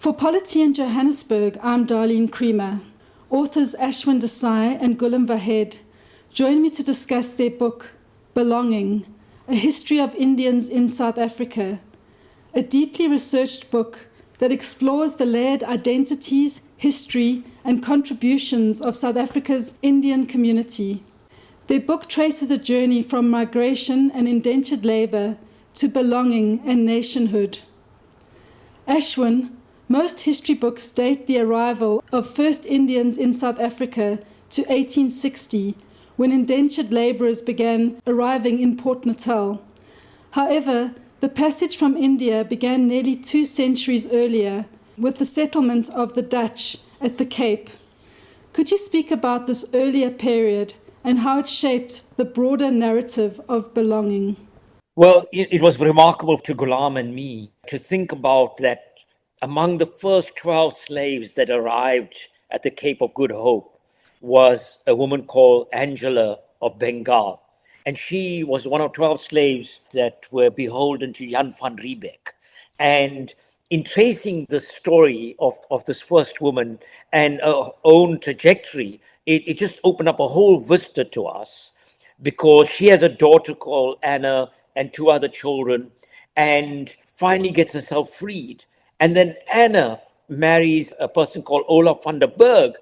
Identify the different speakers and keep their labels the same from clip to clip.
Speaker 1: For Polity in Johannesburg, I'm Darlene Creamer. Authors Ashwin Desai and Goolam Vahed join me to discuss their book, Belonging, A History of Indians in South Africa, a deeply researched book that explores the layered identities, history, and contributions of South Africa's Indian community. Their book traces a journey from migration and indentured labor to belonging and nationhood. Ashwin, most history books date the arrival of first Indians in South Africa to 1860, when indentured laborers began arriving in Port Natal. However, the passage from India began nearly 2 centuries earlier with the settlement of the Dutch at the Cape. Could you speak about this earlier period and how it shaped the broader narrative of belonging?
Speaker 2: Well, it was remarkable to Goolam and me to think about that among the first 12 slaves that arrived at the Cape of Good Hope was a woman called Angela of Bengal. And she was one of 12 slaves that were beholden to Jan van Riebeck. And in tracing the story of this first woman and her own trajectory, it just opened up a whole vista to us, because she has a daughter called Anna and 2 other children, and finally gets herself freed. And then Anna marries a person called Olaf van der Berg,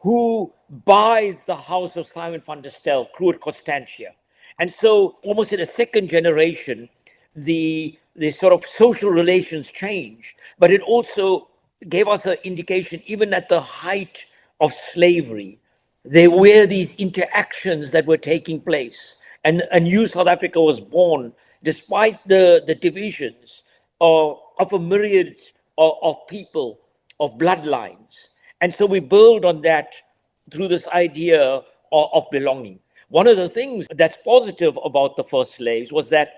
Speaker 2: who buys the house of Simon van der Stel, Cruet Constantia. And so almost in a second generation, the sort of social relations changed. But it also gave us an indication, even at the height of slavery, there were these interactions that were taking place. And a new South Africa was born, despite the divisions of a myriad of people, of bloodlines. And so we build on that through this idea of belonging. One of the things that's positive about the first slaves was that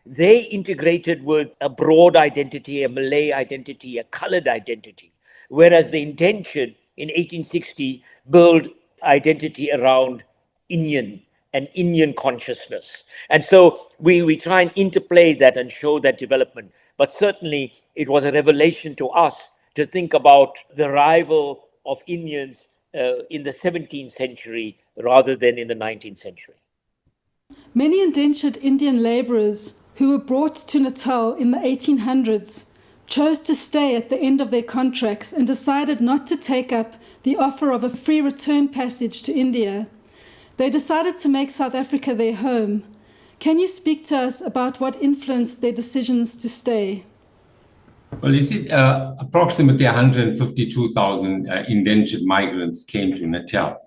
Speaker 2: they integrated with a broad identity, a Malay identity, a colored identity, whereas the indentured in 1860 built identity around Indian and Indian consciousness. And so we try and interplay that and show that development. But certainly it was a revelation to us to think about the arrival of Indians in the 17th century rather than in the 19th century.
Speaker 1: Many indentured Indian laborers who were brought to Natal in the 1800s chose to stay at the end of their contracts and decided not to take up the offer of a free return passage to India. They decided to make South Africa their home. Can you speak to us about what influenced their decisions to stay?
Speaker 3: Well, you see, approximately 152,000 indentured migrants came to Natal.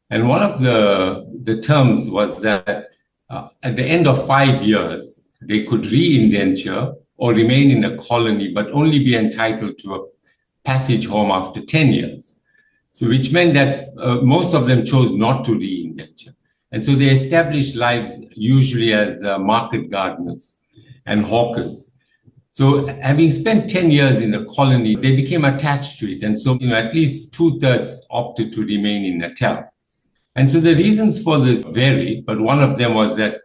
Speaker 3: And one of the terms was that at the end of 5 years, they could re-indenture or remain in a colony, but only be entitled to a passage home after 10 years. So which meant that most of them chose not to re-indenture. And so they established lives usually as market gardeners and hawkers. So having spent 10 years in the colony, they became attached to it. And so, at least 2/3 opted to remain in Natal. And so the reasons for this varied, but one of them was that,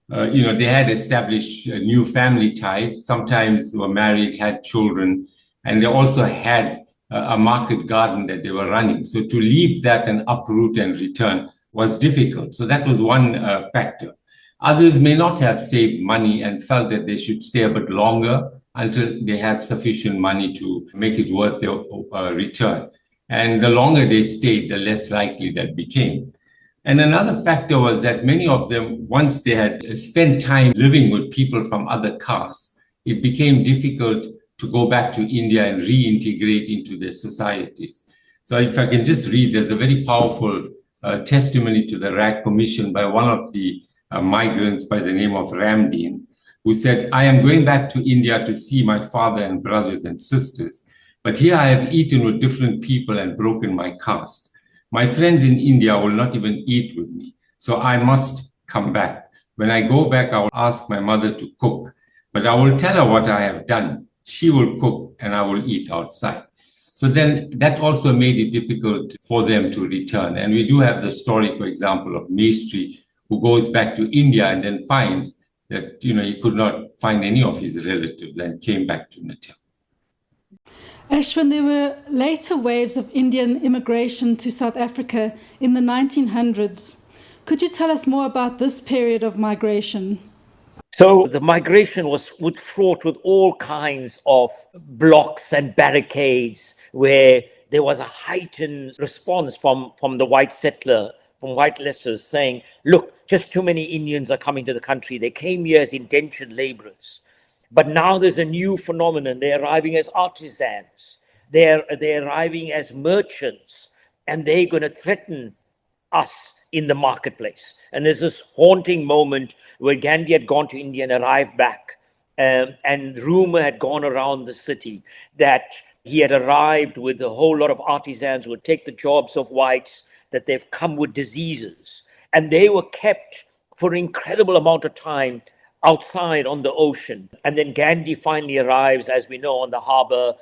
Speaker 3: they had established new family ties, sometimes were married, had children, and they also had a market garden that they were running. So to leave that and uproot and return was difficult. So that was one factor. Others may not have saved money and felt that they should stay a bit longer until they had sufficient money to make it worth their return. And the longer they stayed, the less likely that became. And another factor was that many of them, once they had spent time living with people from other castes, it became difficult to go back to India and reintegrate into their societies. So if I can just read, there's a very powerful testimony to the RAG Commission by one of the migrants by the name of Ramdeen, who said, "I am going back to India to see my father and brothers and sisters, but here I have eaten with different people and broken my caste. My friends in India will not even eat with me, so I must come back. When I go back, I will ask my mother to cook, but I will tell her what I have done. She will cook and I will eat outside." So then that also made it difficult for them to return. And we do have the story, for example, of Maestri, who goes back to India and then finds that, he could not find any of his relatives and came back to Natal.
Speaker 1: Ashwin, there were later waves of Indian immigration to South Africa in the 1900s. Could you tell us more about this period of migration?
Speaker 2: So the migration was fraught with all kinds of blocks and barricades where there was a heightened response from the white settler, from white settlers saying, look, just too many Indians are coming to the country. They came here as indentured laborers. But now there's a new phenomenon. They're arriving as artisans. They're arriving as merchants, and they're going to threaten us in the marketplace. And there's this haunting moment where Gandhi had gone to India and arrived back, and rumor had gone around the city that he had arrived with a whole lot of artisans who would take the jobs of whites, that they've come with diseases. And they were kept for an incredible amount of time outside on the ocean. And then Gandhi finally arrives, as we know, on the harbor,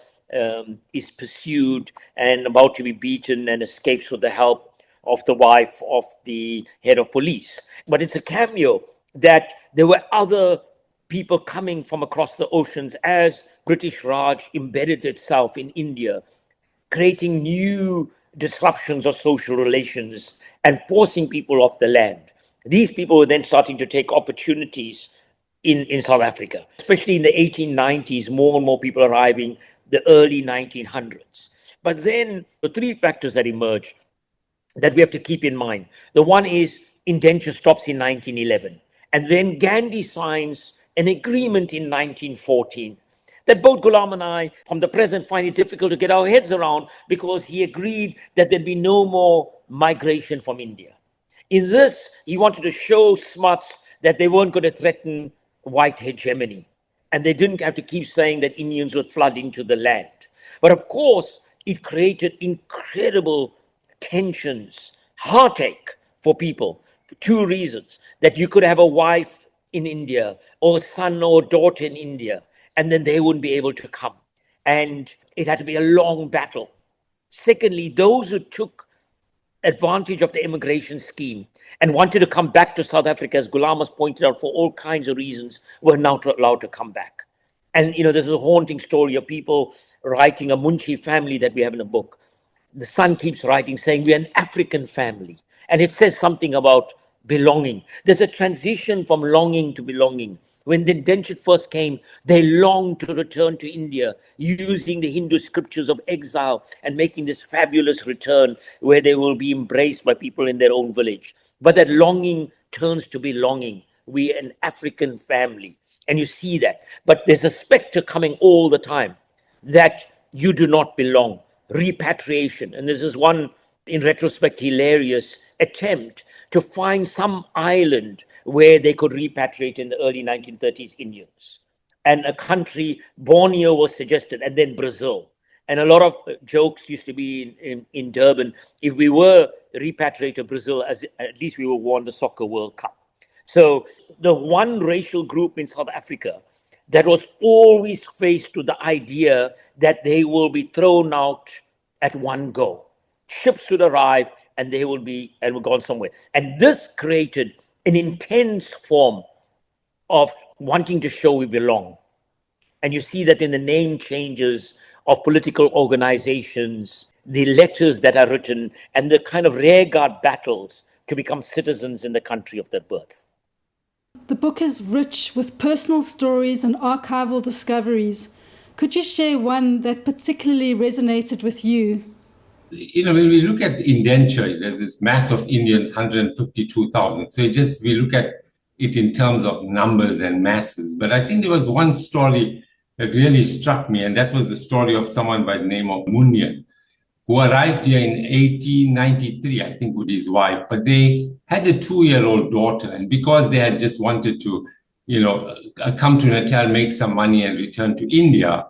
Speaker 2: is pursued and about to be beaten and escapes with the help of the wife of the head of police. But it's a cameo that there were other people coming from across the oceans as British Raj embedded itself in India, creating new disruptions of social relations and forcing people off the land. These people were then starting to take opportunities in South Africa, especially in the 1890s, more and more people arriving, the early 1900s. But then the three factors that emerged that we have to keep in mind. The one is indenture stops in 1911. And then Gandhi signs an agreement in 1914 that both Goolam and I, from the present, find it difficult to get our heads around because he agreed that there'd be no more migration from India. In this, he wanted to show Smuts that they weren't going to threaten white hegemony. And they didn't have to keep saying that Indians would flood into the land. But of course, it created incredible tensions, heartache for people, for two reasons. That you could have a wife in India or a son or daughter in India, and then they wouldn't be able to come. And it had to be a long battle. Secondly, those who took advantage of the immigration scheme and wanted to come back to South Africa, as Goolam has pointed out, for all kinds of reasons, were not allowed to come back. And, there's a haunting story of people writing, a Munshi family that we have in a book. The son keeps writing, saying, we're an African family. And it says something about belonging. There's a transition from longing to belonging. When the indentured first came, they longed to return to India, using the Hindu scriptures of exile and making this fabulous return where they will be embraced by people in their own village. But that longing turns to belonging. We're an African family. And you see that. But there's a specter coming all the time that you do not belong. Repatriation. And this is one, in retrospect, hilarious attempt to find some island where they could repatriate in the early 1930s Indians. And a country, Borneo was suggested, and then Brazil. And a lot of jokes used to be in Durban. If we were repatriated to Brazil, at least we would won the Soccer World Cup. So the one racial group in South Africa that was always faced with the idea that they will be thrown out at one go. Ships would arrive and they will be gone somewhere. And this created an intense form of wanting to show we belong. And you see that in the name changes of political organizations, the letters that are written, and the kind of rearguard battles to become citizens in the country of their birth.
Speaker 1: The book is rich with personal stories and archival discoveries. Could you share one that particularly resonated with you?
Speaker 3: When we look at Indentured, there's this mass of Indians, 152,000. So we look at it in terms of numbers and masses. But I think there was one story that really struck me, and that was the story of someone by the name of Munyan, who arrived here in 1893, I think, with his wife. But they had a 2-year-old daughter. And because they had just wanted to, come to Natal, make some money and return to India,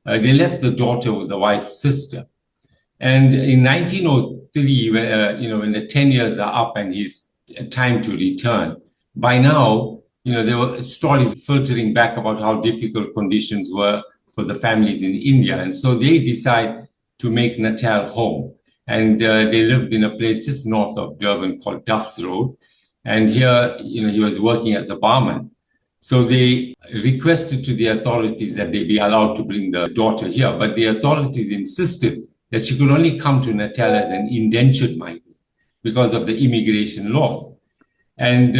Speaker 3: they left the daughter with the wife's sister. And in 1903, when the 10 years are up and he's time to return, by now, there were stories filtering back about how difficult conditions were for the families in India. And so they decide to make Natal home. And they lived in a place just north of Durban called Duff's Road. And here, he was working as a barman. So they requested to the authorities that they be allowed to bring the daughter here, but the authorities insisted that she could only come to Natal as an indentured migrant because of the immigration laws. And,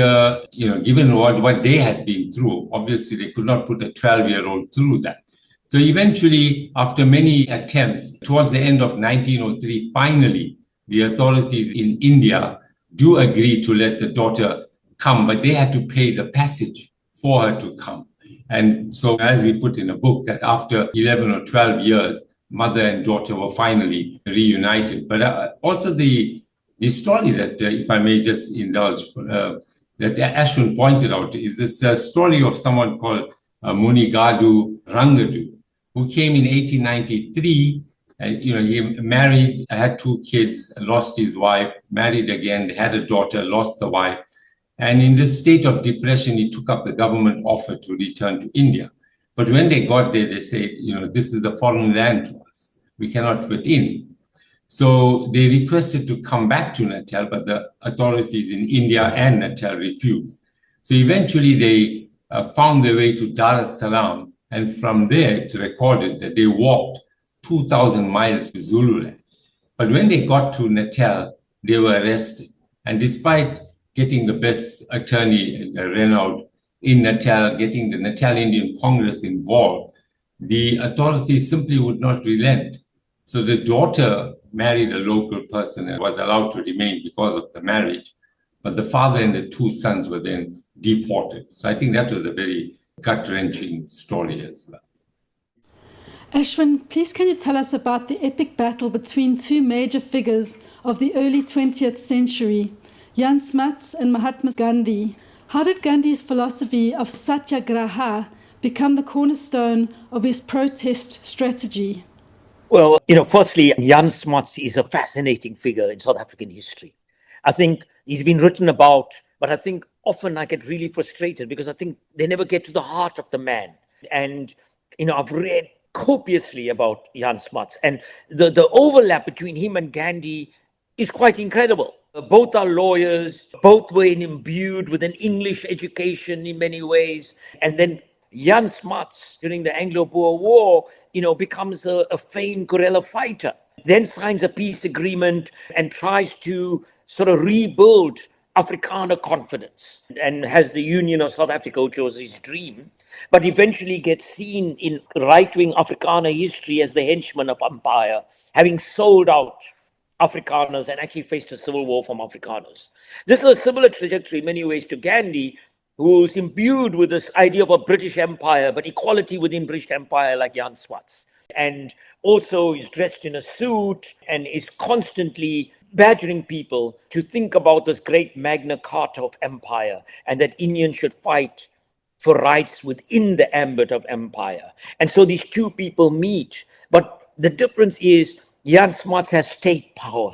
Speaker 3: given what they had been through, obviously they could not put a 12-year-old through that. So eventually, after many attempts, towards the end of 1903, finally, the authorities in India do agree to let the daughter come, but they had to pay the passage for her to come. And so, as we put in a book, that after 11 or 12 years, mother and daughter were finally reunited. But also the story that, if I may just indulge, that Ashwin pointed out is this story of someone called Munigadu Rangadu, who came in 1893. He married, had 2 kids, lost his wife, married again, had a daughter, lost the wife. And in this state of depression, he took up the government offer to return to India. But when they got there, they said, this is a foreign land to us. We cannot fit in. So they requested to come back to Natal, but the authorities in India and Natal refused. So eventually they found their way to Dar es Salaam. And from there, it's recorded that they walked 2,000 miles to Zululand. But when they got to Natal, they were arrested. And despite getting the best attorney, Renaud, in Natal, getting the Natal Indian Congress involved, the authorities simply would not relent. So the daughter married a local person and was allowed to remain because of the marriage. But the father and the 2 sons were then deported. So I think that was a very gut-wrenching story as well.
Speaker 1: Ashwin, please can you tell us about the epic battle between 2 major figures of the early 20th century, Jan Smuts and Mahatma Gandhi? How did Gandhi's philosophy of satyagraha become the cornerstone of his protest strategy?
Speaker 2: Well, firstly, Jan Smuts is a fascinating figure in South African history. I think he's been written about, but I think often I get really frustrated because I think they never get to the heart of the man. And, I've read copiously about Jan Smuts, and the overlap between him and Gandhi is quite incredible. Both are lawyers, both were imbued with an English education in many ways, and then Jan Smuts, during the Anglo-Boer War, becomes a famed guerrilla fighter, then signs a peace agreement and tries to sort of rebuild Afrikaner confidence and has the Union of South Africa, which was his dream, but eventually gets seen in right-wing Afrikaner history as the henchman of empire, having sold out Afrikaners and actually faced a civil war from Afrikaners. This is a similar trajectory in many ways to Gandhi, who's imbued with this idea of a British Empire, but equality within British Empire like Jan Smuts. And also is dressed in a suit and is constantly badgering people to think about this great Magna Carta of empire and that Indians should fight for rights within the ambit of empire. And so these 2 people meet. But the difference is Jan Smuts has state power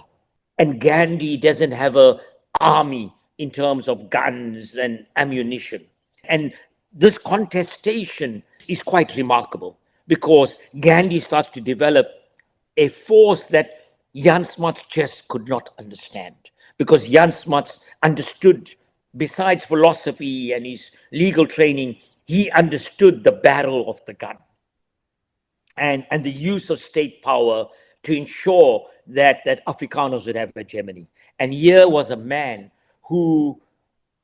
Speaker 2: and Gandhi doesn't have an army in terms of guns and ammunition. And this contestation is quite remarkable because Gandhi starts to develop a force that Jan Smuts just could not understand, because Jan Smuts understood, besides philosophy and his legal training, he understood the barrel of the gun and the use of state power to ensure that Afrikaners would have hegemony. And here was a man who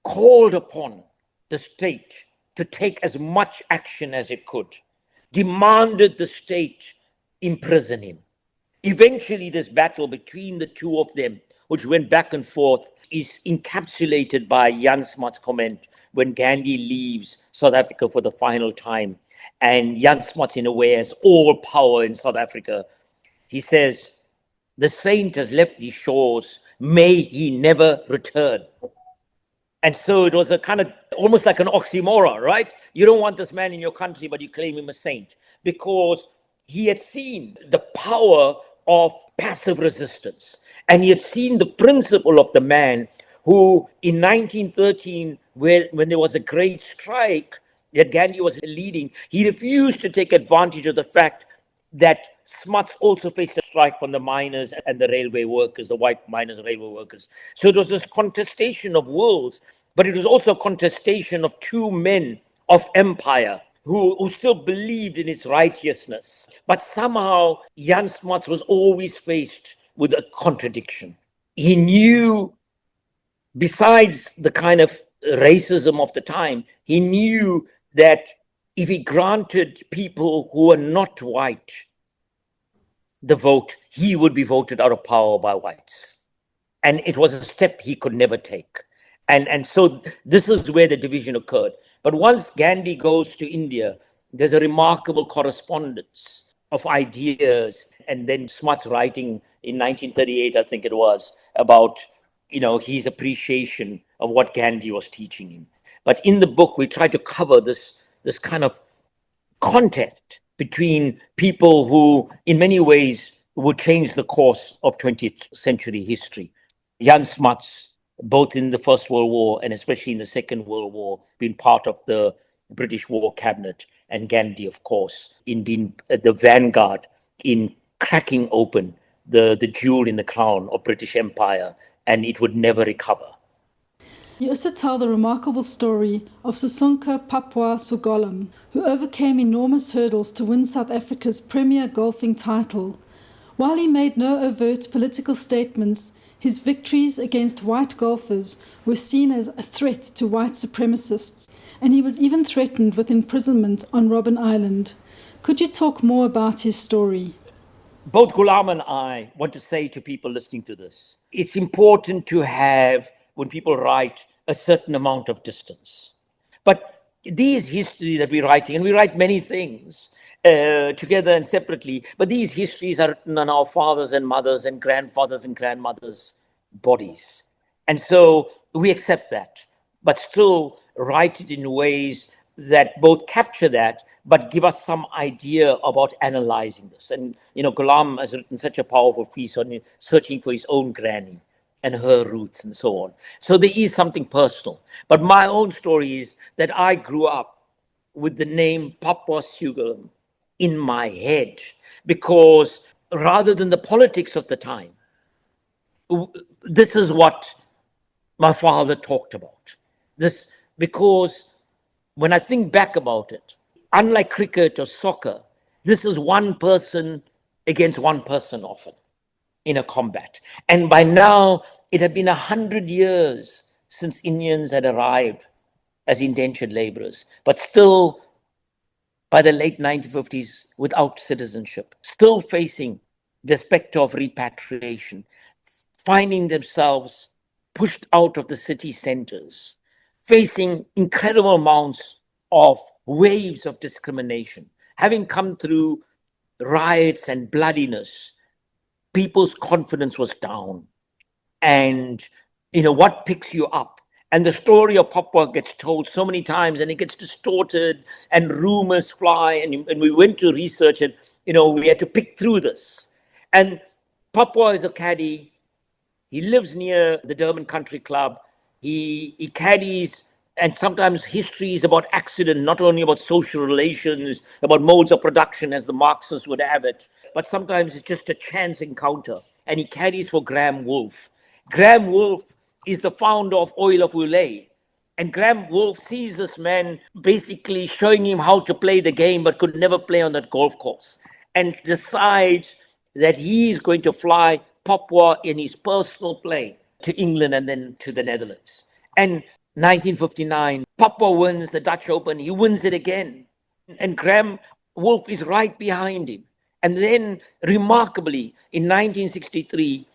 Speaker 2: called upon the state to take as much action as it could, demanded the state imprison him. Eventually, this battle between the 2 of them, which went back and forth, is encapsulated by Jan Smuts' comment when Gandhi leaves South Africa for the final time. And Jan Smuts, in a way, has all power in South Africa. He says, "The saint has left these shores, may he never return." And so it was a kind of almost like an oxymoron, right? You don't want this man in your country, but you claim him a saint, because he had seen the power of passive resistance. And he had seen the principle of the man who, in 1913, when there was a great strike that Gandhi was leading, he refused to take advantage of the fact that Smuts also faced a strike from the miners and the railway workers, the white miners and railway workers. So it was this contestation of wills, but it was also a contestation of 2 men of empire who still believed in its righteousness. But somehow Jan Smuts was always faced with a contradiction. He knew, besides the kind of racism of the time, he knew that if he granted people who were not white the vote, he would be voted out of power by whites. And it was a step he could never take. And so this is where the division occurred. But once Gandhi goes to India, there's a remarkable correspondence of ideas. And then Smuts writing in 1938, I think it was, about his appreciation of what Gandhi was teaching him. But in the book, we try to cover this kind of contest between people who, in many ways, would change the course of 20th century history. Jan Smuts, both in the First World War and especially in the Second World War, being part of the British War Cabinet, and Gandhi, of course, in being the vanguard in cracking open the jewel in the crown of British Empire, and it would never recover.
Speaker 1: You also tell the remarkable story of Susunka Papwa Sewgolum, who overcame enormous hurdles to win South Africa's premier golfing title. While he made no overt political statements, his victories against white golfers were seen as a threat to white supremacists, and he was even threatened with imprisonment on Robben Island. Could you talk more about his story?
Speaker 2: Both Goolam and I want to say to people listening to this, it's important to have, when people write, a certain amount of distance. But these histories that we're writing, and we write many things together and separately, but these histories are written on our fathers and mothers and grandfathers and grandmothers' bodies. And so we accept that, but still write it in ways that both capture that, but give us some idea about analyzing this. And, Goolam has written such a powerful piece on searching for his own granny and her roots and so on. So there is something personal. But my own story is that I grew up with the name Papwa Sewgolum in my head, because rather than the politics of the time, this is what my father talked about. This, because when I think back about it, unlike cricket or soccer, this is one person against one person often in a combat. And by now, it had been 100 years since Indians had arrived as indentured laborers, but still, by the late 1950s, without citizenship, still facing the specter of repatriation, finding themselves pushed out of the city centers, facing incredible amounts of waves of discrimination, having come through riots and bloodiness. People's confidence was down. And, what picks you up? And the story of Papwa gets told so many times, and it gets distorted, and rumors fly. And we went to research, and, we had to pick through this. And Papwa is a caddy. He lives near the Durban Country Club. He caddies, and sometimes history is about accident, not only about social relations, about modes of production, as the Marxists would have it, but sometimes it's just a chance encounter. And he caddies for Graham Wolfe. Graham Wolfe is the founder of Oil of Ulay. And Graham Wolfe sees this man basically showing him how to play the game, but could never play on that golf course, and decides that he is going to fly Papwa in his personal plane to England and then to the Netherlands. And 1959, Papwa wins the Dutch Open. He wins it again. And Graham Wolfe is right behind him. And then, remarkably, in 1963,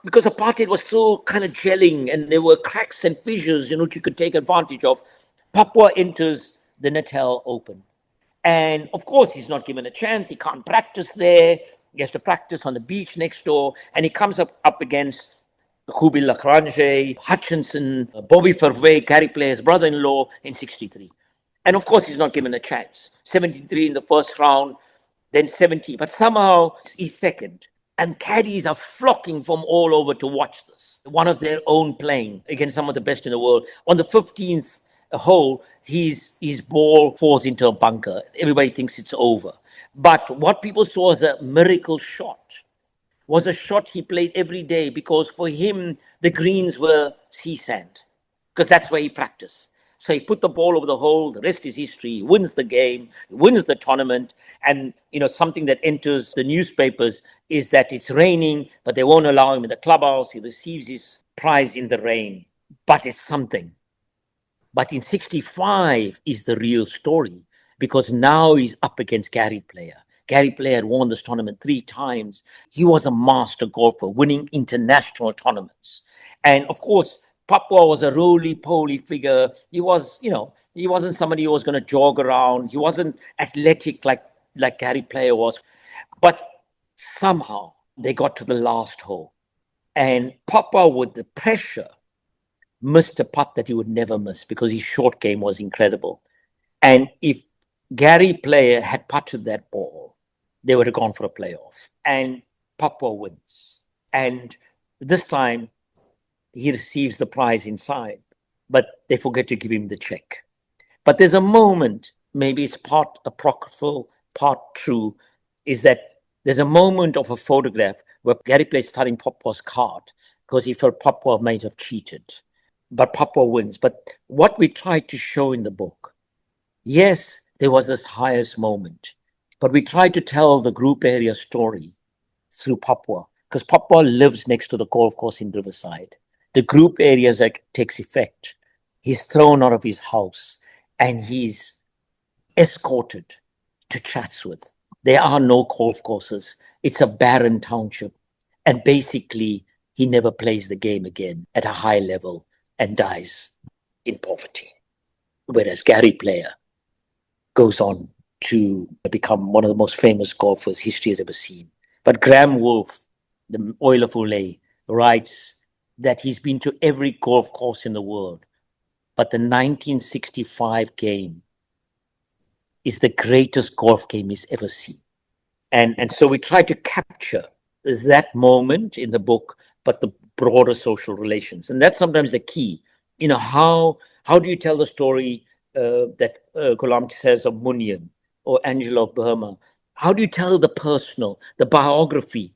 Speaker 2: because apartheid was still kind of gelling and there were cracks and fissures in which you could take advantage of, Papwa enters the Natal Open. And of course, he's not given a chance. He can't practice there. He has to practice on the beach next door. And he comes up against Khubi Lagrange, Hutchinson, Bobby Verwey, Gary Player's brother-in-law in 63. And of course, he's not given a chance. 73 in the first round, then 70. But somehow he's second. And caddies are flocking from all over to watch this. One of their own playing against some of the best in the world. On the 15th hole, his ball falls into a bunker. Everybody thinks it's over. But what people saw as a miracle shot was a shot he played every day, because for him, the greens were sea sand, because that's where he practiced. So he put the ball over the hole. The rest is history. He wins the game, he wins the tournament. And, something that enters the newspapers is that it's raining, but they won't allow him in the clubhouse. He receives his prize in the rain. But it's something. But in 65 is the real story, because now he's up against Gary Player. Gary Player had won this tournament 3 times. He was a master golfer, winning international tournaments. And of course, Papwa was a roly-poly figure. He was, he wasn't somebody who was going to jog around. He wasn't athletic like Gary Player was. But somehow they got to the last hole. And Papwa, with the pressure, missed a putt that he would never miss because his short game was incredible. And if Gary Player had putted that ball, they would have gone for a playoff. And Papwa wins. And this time, he receives the prize inside, but they forget to give him the check. But there's a moment, maybe it's part apocryphal, part true, is that there's a moment of a photograph where Gary Player is studying Papwa's card because he felt Papwa might have cheated. But Papwa wins. But what we tried to show in the book, yes, there was this highest moment, but we tried to tell the group area story through Papwa, because Papwa lives next to the golf course in Riverside. The group areas that takes effect. He's thrown out of his house and he's escorted to Chatsworth. There are no golf courses. It's a barren township. And basically, he never plays the game again at a high level and dies in poverty. Whereas Gary Player goes on to become one of the most famous golfers history has ever seen. But Graham Wolfe, the Oil of Olay, writes that he's been to every golf course in the world, but the 1965 game is the greatest golf game he's ever seen. And so we try to capture that moment in the book, but the broader social relations. And that's sometimes the key. How do you tell the story that Goolam says of Munyan or Angela of Burma? How do you tell the personal, the biography,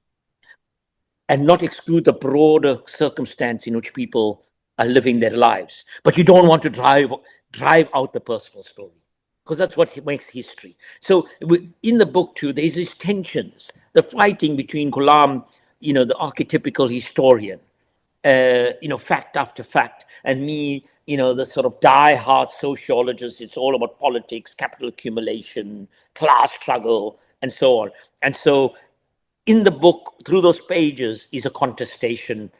Speaker 2: and not exclude the broader circumstance in which people are living their lives? But you don't want to drive out the personal story, because that's what makes history. So in the book too, there's these tensions, the fighting between Goolam, the archetypical historian, fact after fact, and me, the sort of die-hard sociologist. It's all about politics, capital accumulation, class struggle, and so on. And so in the book, through those pages, is a contestation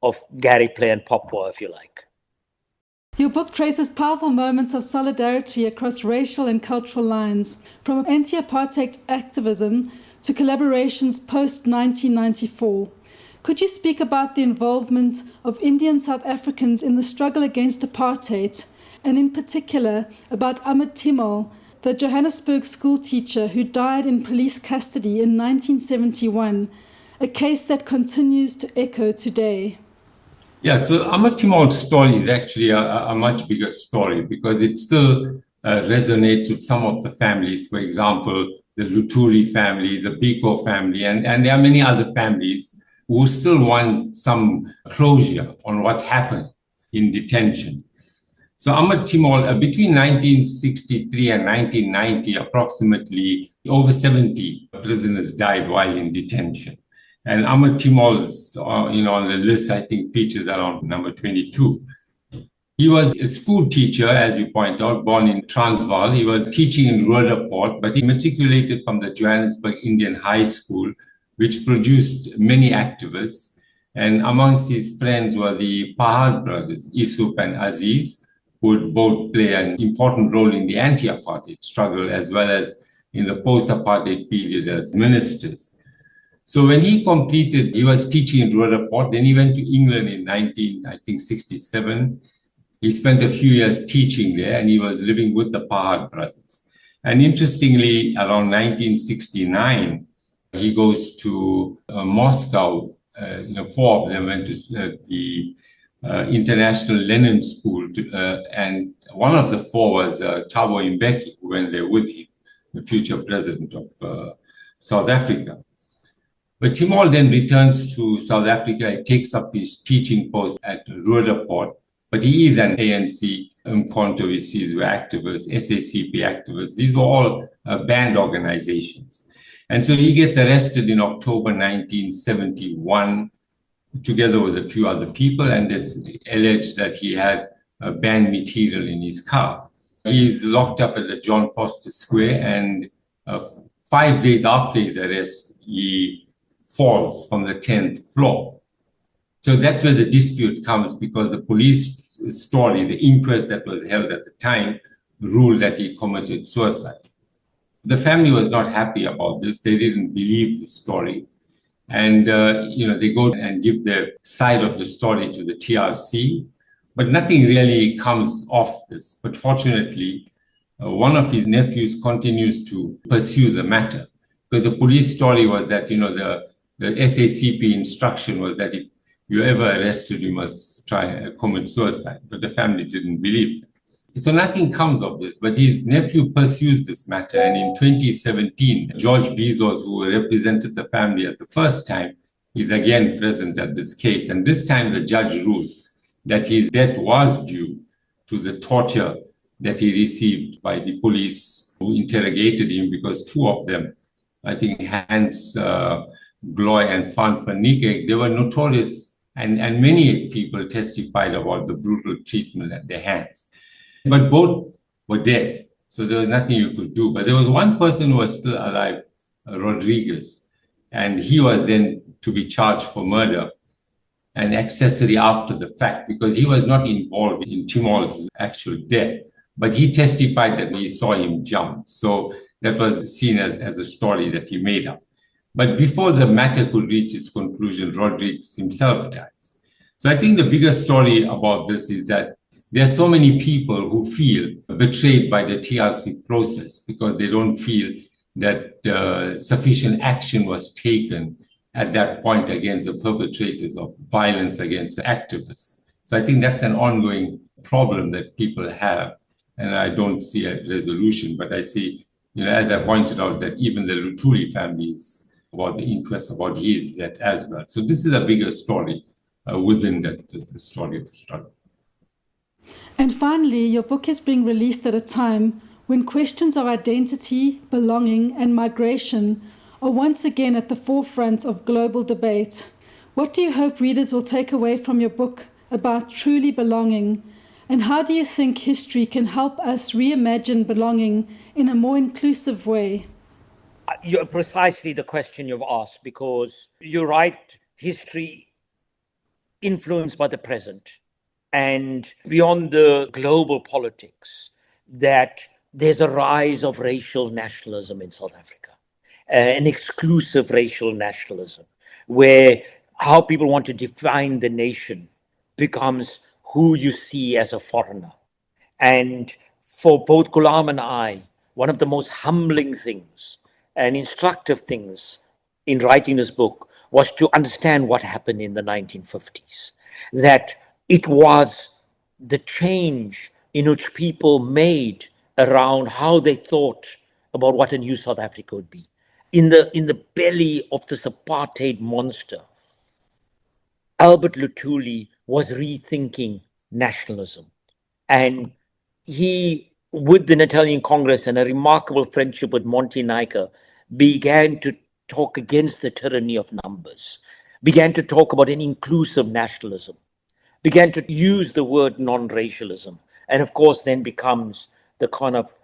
Speaker 2: of Gary Player and Papwa, if you like.
Speaker 1: Your book traces powerful moments of solidarity across racial and cultural lines, from anti-apartheid activism to collaborations post-1994. Could you speak about the involvement of Indian South Africans in the struggle against apartheid, and in particular about Ahmed Timol, the Johannesburg school teacher who died in police custody in 1971, a case that continues to echo today?
Speaker 3: Yeah, so Ahmed Timol's story is actually a much bigger story, because it still resonates with some of the families. For example, the Luturi family, the Biko family, and there are many other families who still want some closure on what happened in detention. So Ahmed Timol, between 1963 and 1990, approximately over 70 prisoners died while in detention. And Ahmed Timol's, on the list, I think, features around number 22. He was a school teacher, as you point out, born in Transvaal. He was teaching in Roodepoort, but he matriculated from the Johannesburg Indian High School, which produced many activists. And amongst his friends were the Pahad brothers, Isup and Aziz, who would both play an important role in the anti-apartheid struggle, as well as in the post-apartheid period as ministers. So when he was teaching in Roodepoort, then he went to England in 1967. He spent a few years teaching there, and he was living with the Pahad brothers. And interestingly, around 1969, he goes to Moscow. Four of them went to the International Lenin School, and one of the four was Thabo Mbeki, who went there with him, the future president of South Africa. But Timol then returns to South Africa. He takes up his teaching post at Roodepoort, but he is an ANC Umkhonto we see were activists, SACP activists. These were all banned organizations. And so he gets arrested in October 1971, together with a few other people, and it's alleged that he had banned material in his car. He's locked up at the John Foster Square, and 5 days after his arrest, he falls from the 10th floor. So that's where the dispute comes, because the police story, the inquest that was held at the time, ruled that he committed suicide. The family was not happy about this. They didn't believe the story. And, they go and give their side of the story to the TRC, but nothing really comes off this. But fortunately, one of his nephews continues to pursue the matter, because the police story was that, the SACP instruction was that if you're ever arrested, you must try and commit suicide. But the family didn't believe it. So nothing comes of this, but his nephew pursues this matter. And in 2017, George Bezos, who represented the family at the first time, is again present at this case. And this time the judge ruled that his death was due to the torture that he received by the police who interrogated him, because two of them, I think Hans Gloy and Van Nike, they were notorious, and many people testified about the brutal treatment at their hands. But both were dead, so there was nothing you could do. But there was one person who was still alive, Rodriguez, and he was then to be charged for murder and accessory after the fact, because he was not involved in Timol's actual death, but he testified that he saw him jump. So that was seen as a story that he made up. But before the matter could reach its conclusion, Rodriguez himself dies. So I think the bigger story about this is that there are so many people who feel betrayed by the TRC process because they don't feel that sufficient action was taken at that point against the perpetrators of violence against activists. So I think that's an ongoing problem that people have, and I don't see a resolution. But I see, as I pointed out, that even the Luturi family is about the inquest about his death as well. So this is a bigger story within the story of the struggle.
Speaker 1: And finally, your book is being released at a time when questions of identity, belonging, and migration are once again at the forefront of global debate. What do you hope readers will take away from your book about truly belonging? And how do you think history can help us reimagine belonging in a more inclusive way?
Speaker 2: You're precisely the question you've asked, because you're right, history influenced by the present. And beyond the global politics, that there's a rise of racial nationalism in South Africa, an exclusive racial nationalism, where how people want to define the nation becomes who you see as a foreigner. And for both Goolam and I, one of the most humbling things and instructive things in writing this book was to understand what happened in the 1950s, that it was the change in which people made around how they thought about what a new South Africa would be. In the belly of this apartheid monster, Albert Luthuli was rethinking nationalism. And he, with the Italian Congress and a remarkable friendship with Monty Nycker, began to talk against the tyranny of numbers, began to talk about an inclusive nationalism, began to use the word non-racialism, and of course then becomes the kind of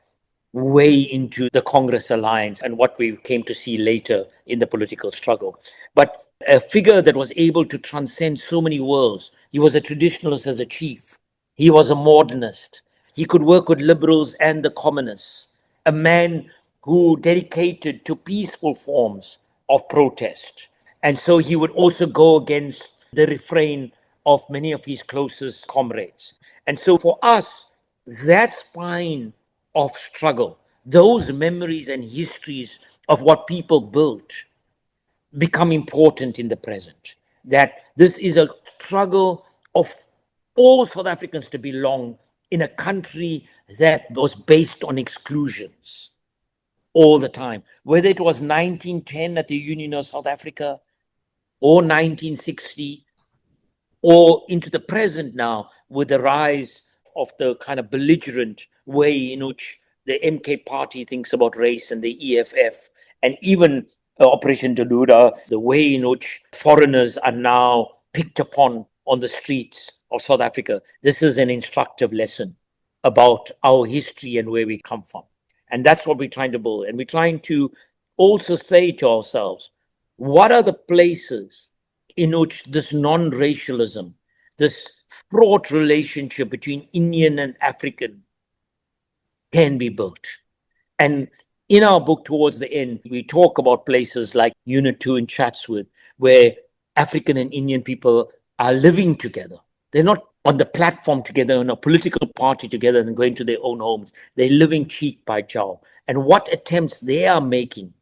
Speaker 2: way into the Congress alliance and what we came to see later in the political struggle. But a figure that was able to transcend so many worlds. He was a traditionalist as a chief. He was a modernist. He could work with liberals and the communists. A man who dedicated to peaceful forms of protest. And so he would also go against the refrain of many of his closest comrades. And so for us, that spine of struggle, those memories and histories of what people built, become important in the present. That this is a struggle of all South Africans to belong in a country that was based on exclusions all the time. Whether it was 1910 at the Union of South Africa, or 1960, or into the present now with the rise of the kind of belligerent way in which the MK party thinks about race and the EFF, and even Operation Daluda, the way in which foreigners are now picked upon on the streets of South Africa. This is an instructive lesson about our history and where we come from. And that's what we're trying to build. And we're trying to also say to ourselves, what are the places in which this non-racialism, this fraught relationship between Indian and African can be built? And in our book, towards the end, we talk about places like Unit 2 in Chatsworth, where African and Indian people are living together. They're not on the platform together in a political party together and going to their own homes. They're living cheek by jowl. And what attempts they are making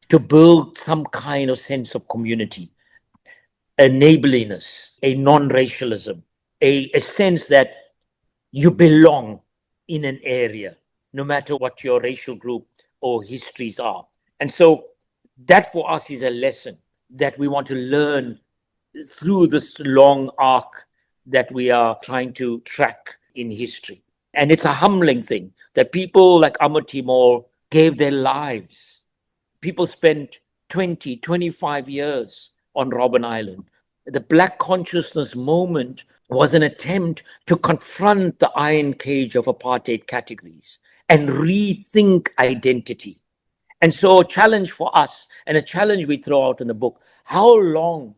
Speaker 2: to build some kind of sense of community, a neighborliness, a non-racialism, a sense that you belong in an area, no matter what your racial group or histories are. And so that for us is a lesson that we want to learn through this long arc that we are trying to track in history. And it's a humbling thing that people like Ahmed Timol gave their lives. People spent 20, 25 years on Robben Island. The Black consciousness movement was an attempt to confront the iron cage of apartheid categories and rethink identity. And so a challenge for us, and a challenge we throw out in the book, how long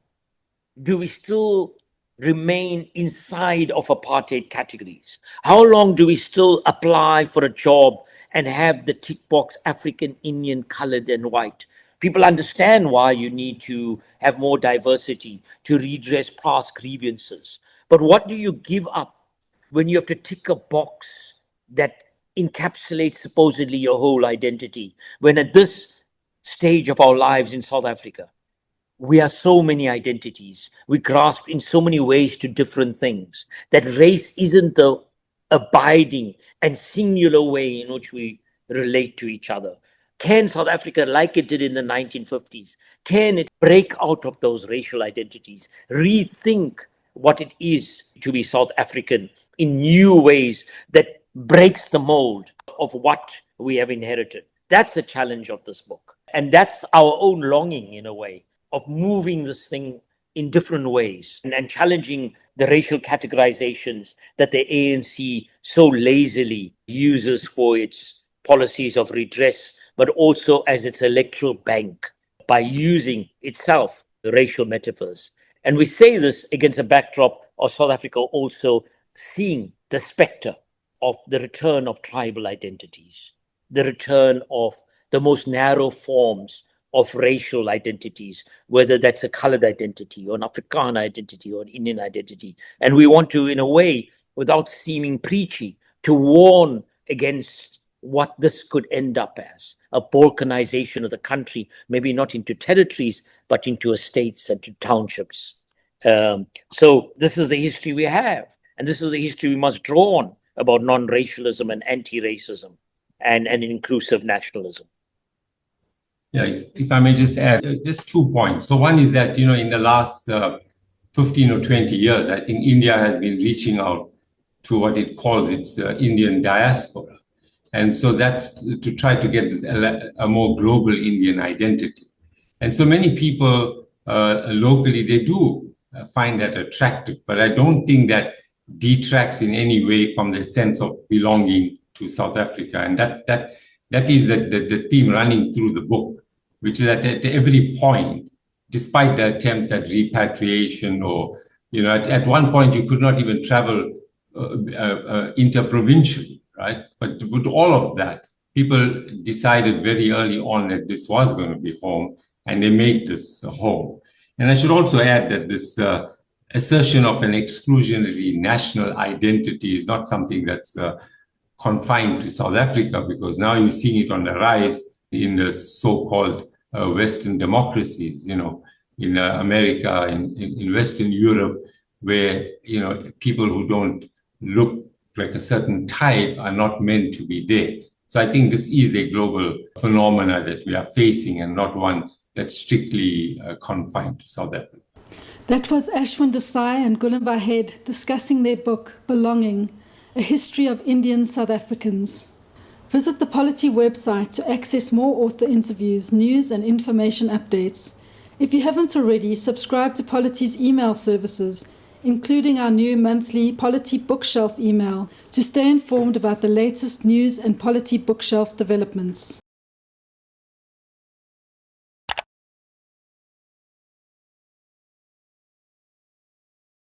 Speaker 2: do we still remain inside of apartheid categories? How long do we still apply for a job and have the tick box African, Indian, colored, and white? People understand why you need to have more diversity to redress past grievances. But what do you give up when you have to tick a box that encapsulates supposedly your whole identity? When at this stage of our lives in South Africa, we are so many identities. We grasp in so many ways to different things that race isn't the abiding and singular way in which we relate to each other. Can South Africa, like it did in the 1950s, can it break out of those racial identities, rethink what it is to be South African in new ways that breaks the mold of what we have inherited? That's the challenge of this book. And that's our own longing, in a way, of moving this thing in different ways and challenging the racial categorizations that the ANC so lazily uses for its policies of redress, but also as its electoral bank by using itself the racial metaphors. And we say this against a backdrop of South Africa also seeing the specter of the return of tribal identities, the return of the most narrow forms of racial identities, whether that's a colored identity or an Afrikaner identity or an Indian identity. And we want to, in a way, without seeming preachy, to warn against what this could end up as, a balkanization of the country, maybe not into territories, but into estates and to townships. So this is the history we have. And this is the history we must draw on about non-racialism and anti-racism and inclusive nationalism.
Speaker 3: Yeah, if I may just add just 2 points. So one is that, in the last 15 or 20 years, I think India has been reaching out to what it calls its Indian diaspora. And so that's to try to get this, a more global Indian identity. And so many people locally, they do find that attractive, but I don't think that detracts in any way from the sense of belonging to South Africa. And that is the theme running through the book, which is that at every point, despite the attempts at repatriation or, at one point you could not even travel interprovincially, right? But with all of that, people decided very early on that this was going to be home, and they made this home. And I should also add that this assertion of an exclusionary national identity is not something that's confined to South Africa, because now you're seeing it on the rise in the so-called Western democracies, in America, in Western Europe, where, people who don't look like a certain type are not meant to be there. So I think this is a global phenomena that we are facing, and not one that's strictly confined to South Africa.
Speaker 1: That was Ashwin Desai and Goolam Vahed discussing their book, Belonging, A History of Indian South Africans. Visit the Polity website to access more author interviews, news and information updates. If you haven't already, subscribe to Polity's email services, including our new monthly Polity Bookshelf email, to stay informed about the latest news and Polity Bookshelf developments.